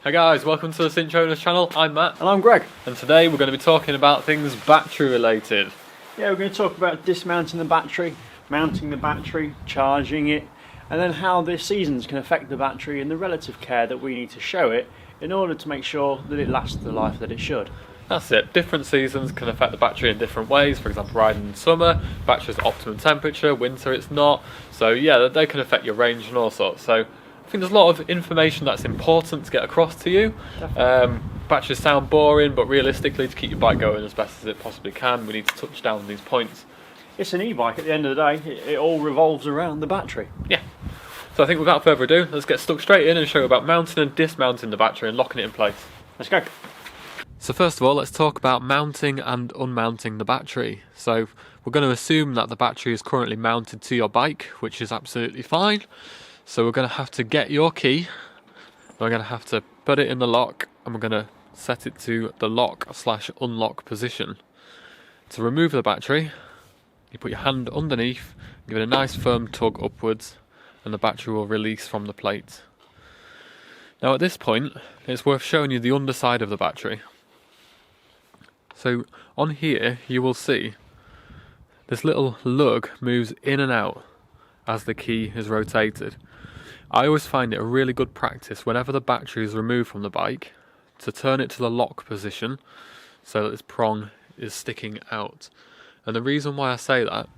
Hey guys, welcome to the Synch Owners channel. I'm Matt. And I'm Greg. And today we're going to be talking about things battery related. Yeah, we're going to talk about dismounting the battery, mounting the battery, charging it, and then how the seasons can affect the battery and the relative care that we need to show it in order to make sure that it lasts the life that it should. That's it. Different seasons can affect the battery in different ways. For example, riding in summer, battery's at optimum temperature, winter it's not. So yeah, they can affect your range and all sorts. So I think there's a lot of information that's important to get across to you. Batteries sound boring, but realistically, to keep your bike going as best as it possibly can, we need to touch down on these points. It's an e-bike at the end of the day. It all revolves around the battery. Yeah. So I think without further ado, let's get stuck straight in and show you about mounting and dismounting the battery and locking it in place. Let's go. So first of all, let's talk about mounting and unmounting the battery. So we're going to assume that the battery is currently mounted to your bike, which is absolutely fine. So we're going to have to get your key, we're going to have to put it in the lock, and we're going to set it to the lock/unlock position. To remove the battery, you put your hand underneath, give it a nice firm tug upwards, and the battery will release from the plate. Now at this point, it's worth showing you the underside of the battery. So on here, you will see this little lug moves in and out as the key is rotated. I always find it a really good practice whenever the battery is removed from the bike to turn it to the lock position so that this prong is sticking out. And the reason why I say that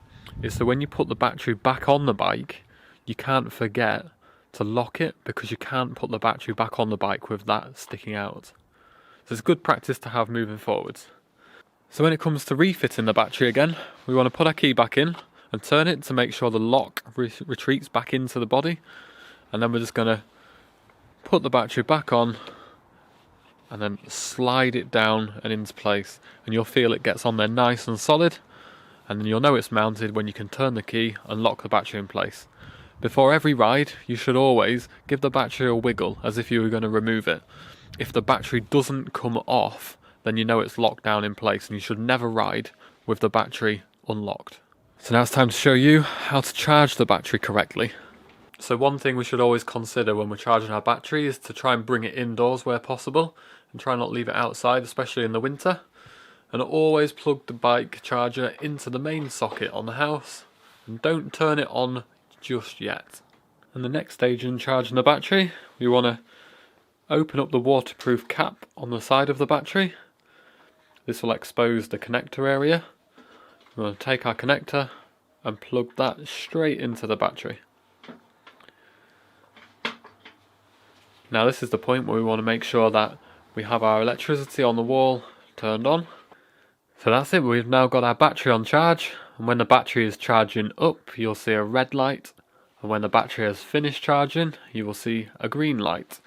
is so when you put the battery back on the bike, you can't forget to lock it because you can't put the battery back on the bike with that sticking out. So it's good practice to have moving forwards. So when it comes to refitting the battery again, we want to put our key back in and turn it to make sure the lock retreats back into the body. And then we're just going to put the battery back on and then slide it down and into place. And you'll feel it gets on there nice and solid. And then you'll know it's mounted when you can turn the key and lock the battery in place. Before every ride, you should always give the battery a wiggle as if you were going to remove it. If the battery doesn't come off, then you know it's locked down in place, and you should never ride with the battery unlocked. So now it's time to show you how to charge the battery correctly. So one thing we should always consider when we're charging our battery is to try and bring it indoors where possible and try not leave it outside, especially in the winter. And always plug the bike charger into the main socket on the house and don't turn it on just yet. And the next stage in charging the battery, we want to open up the waterproof cap on the side of the battery. This will expose the connector area. We're going to take our connector and plug that straight into the battery. Now this is the point where we want to make sure that we have our electricity on the wall turned on. So that's it, we've now got our battery on charge, and when the battery is charging up, you'll see a red light, and when the battery has finished charging, you will see a green light.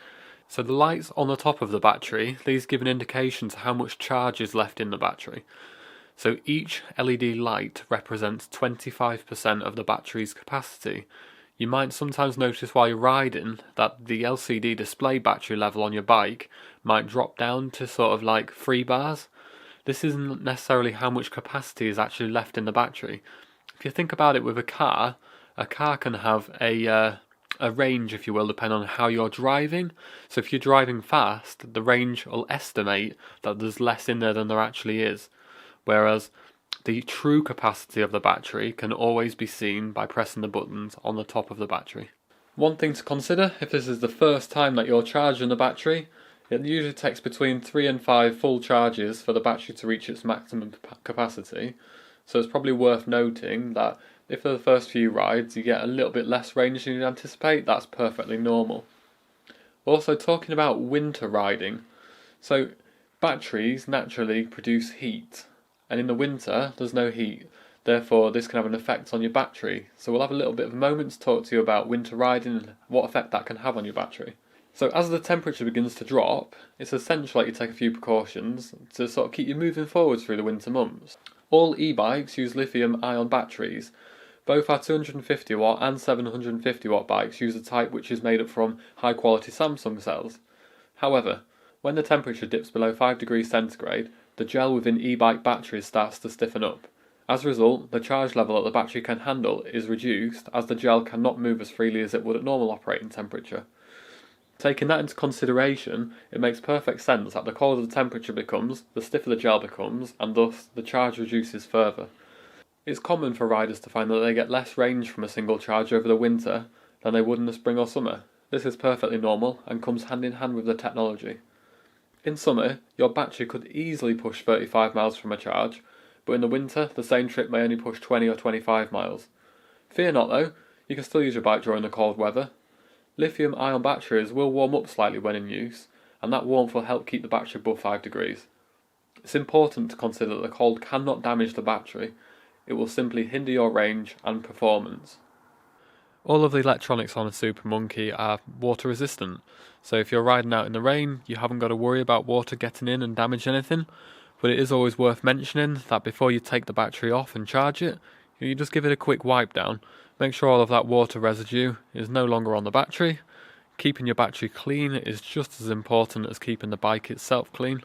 So the lights on the top of the battery, these give an indication to how much charge is left in the battery. So each LED light represents 25% of the battery's capacity. You might sometimes notice while you're riding that the LCD display battery level on your bike might drop down to sort of like 3 bars. This isn't necessarily how much capacity is actually left in the battery. If you think about it with a car can have a range, if you will, depending on how you're driving. So if you're driving fast, the range will estimate that there's less in there than there actually is. Whereas the true capacity of the battery can always be seen by pressing the buttons on the top of the battery. One thing to consider, if this is the first time that you're charging the battery, it usually takes between 3 and 5 full charges for the battery to reach its maximum capacity. So it's probably worth noting that if for the first few rides you get a little bit less range than you'd anticipate, that's perfectly normal. Also talking about winter riding, so batteries naturally produce heat, and in the winter there's no heat, therefore this can have an effect on your battery. So we'll have a little bit of a moment to talk to you about winter riding and what effect that can have on your battery. So as the temperature begins to drop, it's essential that you take a few precautions to sort of keep you moving forwards through the winter months. All e-bikes use lithium-ion batteries. Both our 250 watt and 750 watt bikes use a type which is made up from high quality Samsung cells. However, when the temperature dips below 5 degrees centigrade, the gel within e-bike batteries starts to stiffen up. As a result, the charge level that the battery can handle is reduced as the gel cannot move as freely as it would at normal operating temperature. Taking that into consideration, it makes perfect sense that the colder the temperature becomes, the stiffer the gel becomes, and thus the charge reduces further. It's common for riders to find that they get less range from a single charge over the winter than they would in the spring or summer. This is perfectly normal and comes hand in hand with the technology. In summer, your battery could easily push 35 miles from a charge, but in the winter, the same trip may only push 20 or 25 miles. Fear not though, you can still use your bike during the cold weather. Lithium-ion batteries will warm up slightly when in use, and that warmth will help keep the battery above 5 degrees. It's important to consider that the cold cannot damage the battery, it will simply hinder your range and performance. All of the electronics on a Super Monkey are water resistant, so if you're riding out in the rain, you haven't got to worry about water getting in and damage anything, but it is always worth mentioning that before you take the battery off and charge it, you just give it a quick wipe down. Make sure all of that water residue is no longer on the battery. Keeping your battery clean is just as important as keeping the bike itself clean.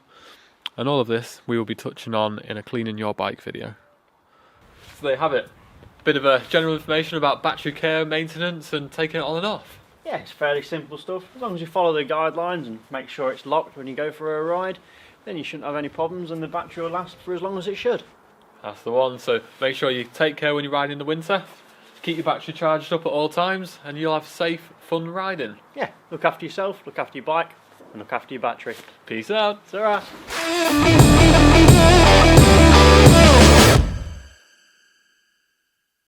And all of this we will be touching on in a cleaning your bike video. So there you have it. Bit of a general information about battery care, maintenance and taking it on and off. Yeah, it's fairly simple stuff. As long as you follow the guidelines and make sure it's locked when you go for a ride, then you shouldn't have any problems and the battery will last for as long as it should. That's the one, so make sure you take care when you ride in the winter. Keep your battery charged up at all times and you'll have safe, fun riding. Yeah, look after yourself, look after your bike and look after your battery. Peace out. Ta-ra.